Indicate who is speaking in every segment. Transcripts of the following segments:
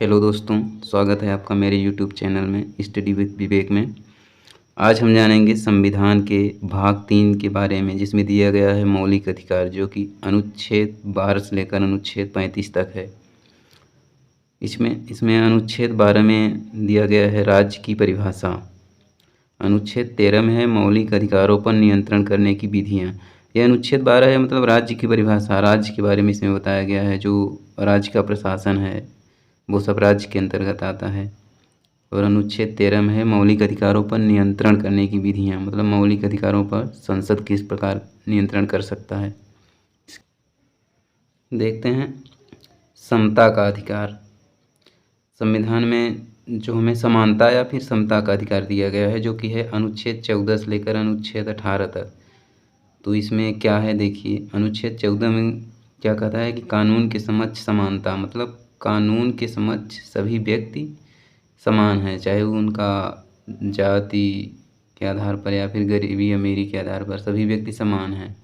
Speaker 1: Hello दोस्तों, स्वागत है आपका मेरे यूट्यूब चैनल में स्टडी विद विवेक में। आज हम जानेंगे संविधान के भाग 3 के बारे में, जिसमें दिया गया है मौलिक अधिकार, जो कि अनुच्छेद 12 से लेकर अनुच्छेद 35 तक है। इसमें इसमें अनुच्छेद 12 में दिया गया है राज्य की परिभाषा। अनुच्छेद 13 में है मौलिक अधिकारों पर नियंत्रण करने की विधियाँ। यह अनुच्छेद 12 है, मतलब राज्य की परिभाषा, राज्य के बारे में इसमें बताया गया है। जो राज्य का प्रशासन है वो सब राज्य के अंतर्गत आता है। और अनुच्छेद 13 में है मौलिक अधिकारों पर नियंत्रण करने की विधियाँ, मतलब मौलिक अधिकारों पर संसद किस प्रकार नियंत्रण कर सकता है। देखते हैं समता का अधिकार। संविधान में जो हमें समानता या फिर समता का अधिकार दिया गया है, जो कि है अनुच्छेद 14 से लेकर अनुच्छेद 18 तक। तो इसमें क्या है, देखिए अनुच्छेद 14 में क्या कहता है कि कानून के समक्ष समानता, मतलब कानून के समक्ष सभी व्यक्ति समान हैं, चाहे वो उनका जाति के आधार पर या फिर गरीबी अमीरी के आधार पर, सभी व्यक्ति समान हैं।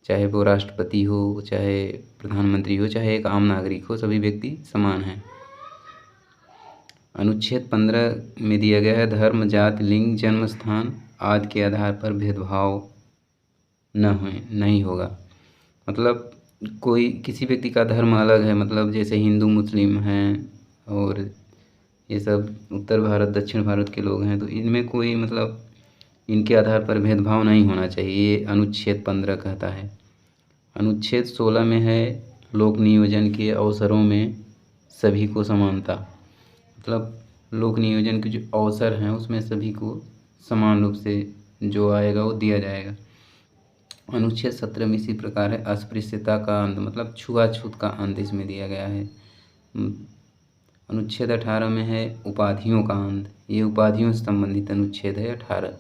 Speaker 1: चाहे वो राष्ट्रपति हो, चाहे प्रधानमंत्री हो, चाहे एक आम नागरिक हो, सभी व्यक्ति समान हैं। अनुच्छेद 15 में दिया गया है धर्म, जाति, लिंग, जन्म स्थान आदि के आधार पर भेदभाव नहीं होगा। मतलब कोई किसी व्यक्ति का धर्म अलग है, मतलब जैसे हिंदू मुस्लिम हैं और ये सब उत्तर भारत दक्षिण भारत के लोग हैं, तो इनमें कोई मतलब इनके आधार पर भेदभाव नहीं होना चाहिए, ये अनुच्छेद 15 कहता है। अनुच्छेद 16 में है लोक नियोजन के अवसरों में सभी को समानता, मतलब लोक नियोजन के जो अवसर हैं उसमें सभी को समान रूप से जो आएगा वो दिया जाएगा। अनुच्छेद 17 में इसी प्रकार है अस्पृश्यता का अंत, मतलब छुआछूत का अंत इसमें दिया गया है। अनुच्छेद 18 में है उपाधियों का अंत, ये उपाधियों से संबंधित अनुच्छेद है 18।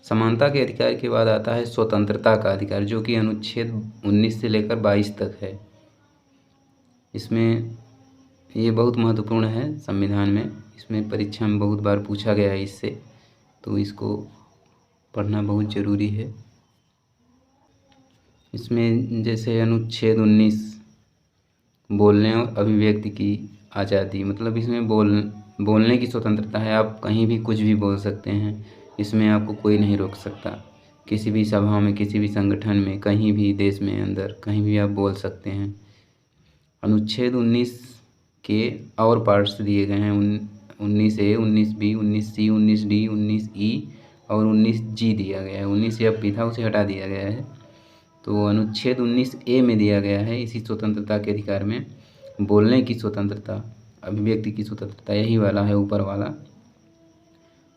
Speaker 1: समानता के अधिकार के बाद आता है स्वतंत्रता का अधिकार, जो कि अनुच्छेद 19 से लेकर 22 तक है। इसमें ये बहुत महत्वपूर्ण है संविधान में, इसमें परीक्षा में बहुत बार पूछा गया है इससे, तो इसको पढ़ना बहुत ज़रूरी है। इसमें जैसे अनुच्छेद 19 बोलने और अभिव्यक्ति की आज़ादी, मतलब इसमें बोलने की स्वतंत्रता है, आप कहीं भी कुछ भी बोल सकते हैं, इसमें आपको कोई नहीं रोक सकता। किसी भी सभा में, किसी भी संगठन में, कहीं भी देश में अंदर कहीं भी आप बोल सकते हैं। अनुच्छेद 19 के और पार्ट्स दिए गए हैं, 19A, 19B, 19C, 19D, 19E और 19G दिया गया है। 19F था, उसे हटा दिया गया है। तो अनुच्छेद 19A में दिया गया है इसी स्वतंत्रता के अधिकार में बोलने की स्वतंत्रता, अभिव्यक्ति की स्वतंत्रता, यही वाला है ऊपर वाला।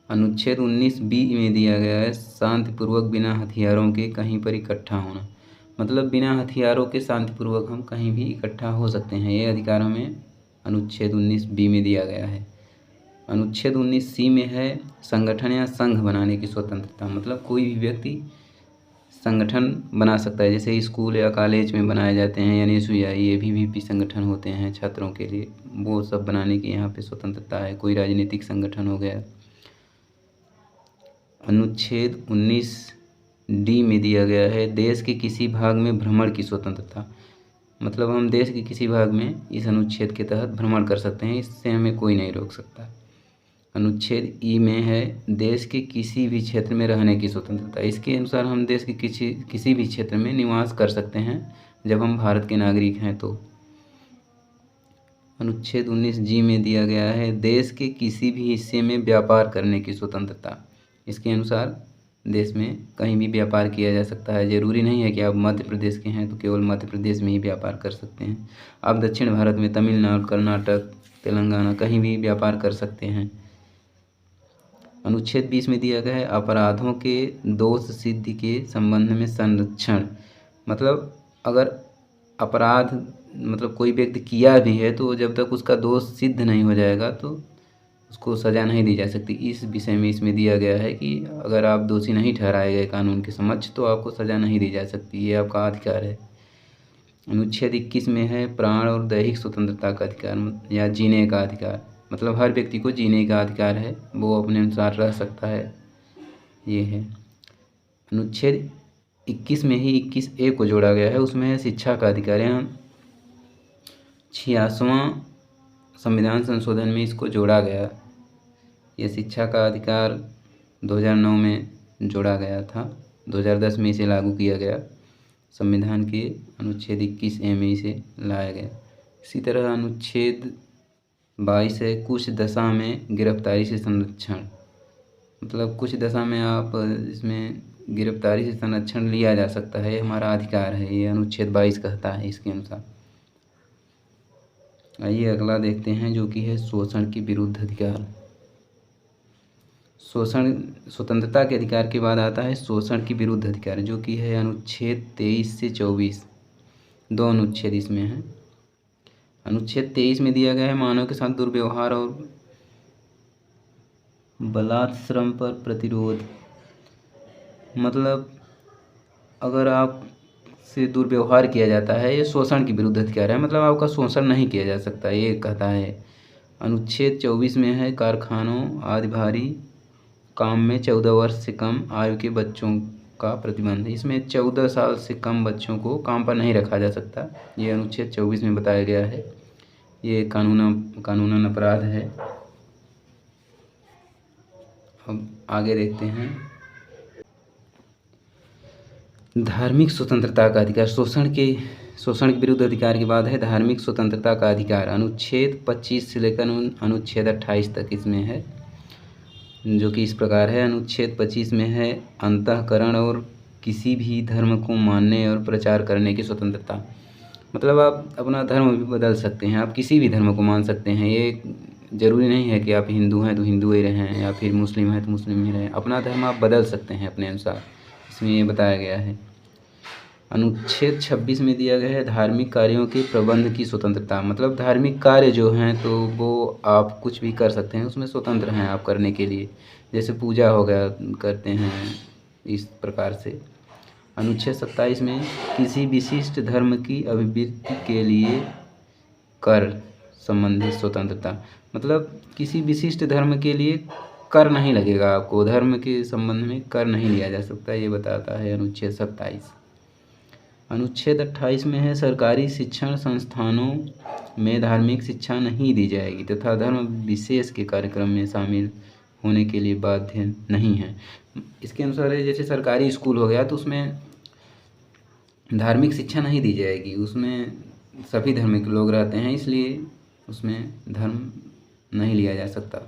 Speaker 1: अनुच्छेद 19B में दिया गया है शांतिपूर्वक बिना हथियारों के कहीं पर इकट्ठा होना, मतलब बिना हथियारों के शांतिपूर्वक हम कहीं भी इकट्ठा हो सकते हैं, ये अधिकार हमें अनुच्छेद 19B में दिया गया है। अनुच्छेद 19C में है संगठन या संघ बनाने की स्वतंत्रता, मतलब कोई भी व्यक्ति संगठन बना सकता है, जैसे स्कूल या कॉलेज में बनाए जाते हैं NSUI, ABVP संगठन होते हैं छात्रों के लिए, वो सब बनाने की यहाँ पे स्वतंत्रता है। कोई राजनीतिक संगठन हो गया। अनुच्छेद 19D में दिया गया है देश के किसी भाग में भ्रमण की स्वतंत्रता, मतलब हम देश के किसी भाग में इस अनुच्छेद के तहत भ्रमण कर सकते हैं, इससे हमें कोई नहीं रोक सकता। अनुच्छेद ई में है देश के किसी भी क्षेत्र में रहने की स्वतंत्रता, इसके अनुसार हम देश के किसी भी क्षेत्र में निवास कर सकते हैं जब हम भारत के नागरिक हैं तो। अनुच्छेद 19G में दिया गया है देश के किसी भी हिस्से में व्यापार करने की स्वतंत्रता, इसके अनुसार देश में कहीं भी व्यापार किया जा सकता है, ज़रूरी नहीं है कि आप मध्य प्रदेश के हैं तो केवल मध्य प्रदेश में ही व्यापार कर सकते हैं, आप दक्षिण भारत में तमिलनाडु, कर्नाटक, तेलंगाना कहीं भी व्यापार कर सकते हैं। अनुच्छेद 20 में दिया गया है अपराधों के दोष सिद्धि के संबंध में संरक्षण, मतलब अगर अपराध मतलब कोई व्यक्ति किया भी है तो जब तक उसका दोष सिद्ध नहीं हो जाएगा तो उसको सज़ा नहीं दी जा सकती। इस विषय में इसमें दिया गया है कि अगर आप दोषी नहीं ठहराए गए कानून के समक्ष तो आपको सज़ा नहीं दी जा सकती, ये आपका अधिकार है। अनुच्छेद 21 में है प्राण और दैहिक स्वतंत्रता का अधिकार या जीने का अधिकार, मतलब हर व्यक्ति को जीने का अधिकार है, वो अपने अनुसार रह सकता है, ये है। अनुच्छेद 21 में ही 21A को जोड़ा गया है, उसमें है शिक्षा का अधिकार। यहाँ छियासवां संविधान संशोधन में इसको जोड़ा गया। ये शिक्षा का अधिकार 2009 में जोड़ा गया था। 2010 में इसे लागू किया गया। संविधान के अनुच्छेद 21A में इसे लाया गया। इसी तरह अनुच्छेद 22 है, कुछ दशा में गिरफ्तारी से संरक्षण। मतलब कुछ दशा में आप इसमें गिरफ्तारी से संरक्षण लिया जा सकता है, हमारा अधिकार है, ये अनुच्छेद 22 कहता है इसके अनुसार। आइए अगला देखते हैं, जो कि है शोषण के विरुद्ध अधिकार। शोषण स्वतंत्रता के अधिकार के बाद आता है शोषण के विरुद्ध अधिकार, जो कि है अनुच्छेद 23 से 24। दो अनुच्छेद इसमें हैं। अनुच्छेद 23 में दिया गया है मानव के साथ दुर्व्यवहार और बलात्श्रम पर प्रतिरोध। मतलब अगर आप से दुर्व्यवहार किया जाता है, ये शोषण के विरुद्ध अधिकार है। मतलब आपका शोषण नहीं किया जा सकता, ये कहता है। अनुच्छेद 24 में है कारखानों आदि भारी काम में 14 वर्ष से कम आयु के बच्चों का प्रतिबंध। इसमें 14 साल से कम बच्चों को काम पर नहीं रखा जा सकता, ये अनुच्छेद 24 में बताया गया है। ये कानूनन अपराध है। अब आगे देखते हैं धार्मिक स्वतंत्रता का अधिकार। शोषण के विरुद्ध अधिकार के बाद है धार्मिक स्वतंत्रता का अधिकार। अनुच्छेद 25 से लेकर अनुच्छेद 28 तक इसमें है, जो कि इस प्रकार है। अनुच्छेद 25 में है अंतःकरण और किसी भी धर्म को मानने और प्रचार करने की स्वतंत्रता। मतलब आप अपना धर्म भी बदल सकते हैं, आप किसी भी धर्म को मान सकते हैं। ये ज़रूरी नहीं है कि आप हिंदू हैं तो हिंदू ही रहें, या फिर मुस्लिम हैं तो मुस्लिम ही रहें। अपना धर्म आप बदल सकते हैं अपने अनुसार, इसमें ये बताया गया है। अनुच्छेद 26 में दिया गया है धार्मिक कार्यों के प्रबंध की स्वतंत्रता। मतलब धार्मिक कार्य जो हैं तो वो आप कुछ भी कर सकते हैं, उसमें स्वतंत्र हैं आप करने के लिए। जैसे पूजा हो गया, करते हैं इस प्रकार से। अनुच्छेद 27 में किसी विशिष्ट धर्म की अभिवृद्धि के लिए कर संबंधी स्वतंत्रता। मतलब किसी विशिष्ट धर्म के लिए कर नहीं लगेगा आपको, धर्म के संबंध में कर नहीं लिया जा सकता, ये बताता है अनुच्छेद 27। अनुच्छेद 28 में है सरकारी शिक्षण संस्थानों में धार्मिक शिक्षा नहीं दी जाएगी तथा धर्म विशेष के कार्यक्रम में शामिल होने के लिए बाध्य नहीं है। इसके अनुसार है, जैसे सरकारी स्कूल हो गया तो उसमें धार्मिक शिक्षा नहीं दी जाएगी, उसमें सभी धर्म के लोग रहते हैं, इसलिए उसमें धर्म नहीं लिया जा सकता।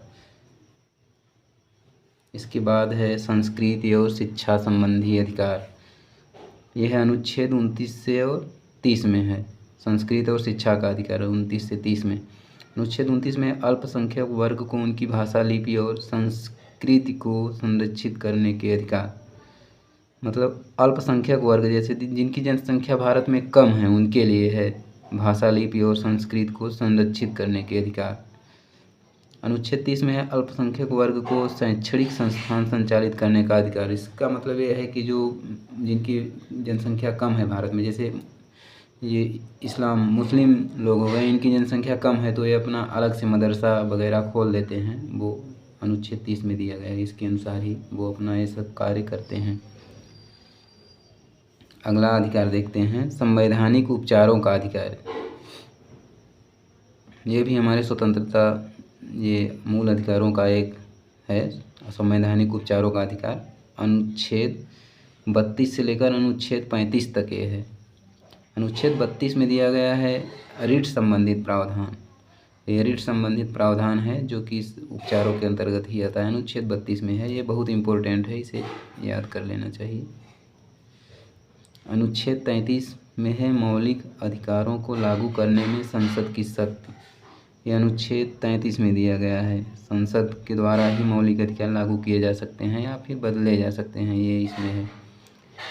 Speaker 1: इसके बाद है संस्कृति और शिक्षा संबंधी अधिकार। यह है अनुच्छेद 29 से और 30 में है, संस्कृत और शिक्षा का अधिकार 29 से 30 में। अनुच्छेद 29 में अल्पसंख्यक वर्ग को उनकी भाषा, लिपि और संस्कृति को संरक्षित करने के अधिकार। मतलब अल्पसंख्यक वर्ग जैसे जिनकी जनसंख्या भारत में कम है, उनके लिए है भाषा, लिपि और संस्कृत को संरक्षित करने के अधिकार। अनुच्छेद 30 में है अल्पसंख्यक वर्ग को शैक्षणिक संस्थान संचालित करने का अधिकार। इसका मतलब ये है कि जो जिनकी जनसंख्या कम है भारत में, जैसे ये इस्लाम मुस्लिम लोग हो गए, इनकी जनसंख्या कम है तो ये अपना अलग से मदरसा वगैरह खोल देते हैं, वो अनुच्छेद 30 में दिया गया है। इसके अनुसार ही वो अपना ये सब कार्य करते हैं। अगला अधिकार देखते हैं संवैधानिक उपचारों का अधिकार। ये भी हमारे स्वतंत्रता, ये मूल अधिकारों का एक है, संवैधानिक उपचारों का अधिकार। अनुच्छेद 32 से लेकर अनुच्छेद 35 तक ये है। अनुच्छेद 32 में दिया गया है रिट संबंधित प्रावधान। ये रिट संबंधित प्रावधान है जो कि इस उपचारों के अंतर्गत ही आता है, अनुच्छेद 32 में है। ये बहुत इम्पोर्टेंट है, इसे याद कर लेना चाहिए। अनुच्छेद 33 में है मौलिक अधिकारों को लागू करने में संसद की शक्ति। यह अनुच्छेद 33 में दिया गया है, संसद के द्वारा ही मौलिक अधिकार लागू किए जा सकते हैं या फिर बदले जा सकते हैं, ये इसमें है।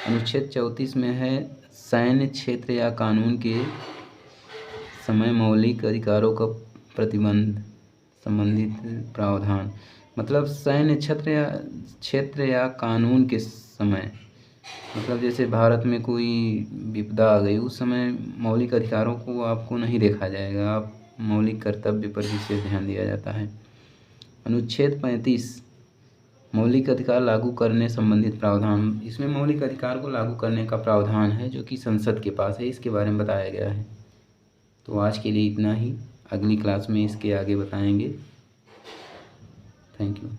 Speaker 1: अनुच्छेद 34 में है सैन्य क्षेत्र या कानून के समय मौलिक अधिकारों का प्रतिबंध संबंधित प्रावधान। मतलब सैन्य क्षेत्र या कानून के समय, मतलब जैसे भारत में कोई विपदा आ गई, उस समय मौलिक अधिकारों को आपको नहीं देखा जाएगा, आप मौलिक कर्तव्य पर विशेष ध्यान दिया जाता है। अनुच्छेद 35 मौलिक अधिकार लागू करने संबंधित प्रावधान। इसमें मौलिक अधिकार को लागू करने का प्रावधान है जो कि संसद के पास है, इसके बारे में बताया गया है। तो आज के लिए इतना ही, अगली क्लास में इसके आगे बताएंगे। Thank you.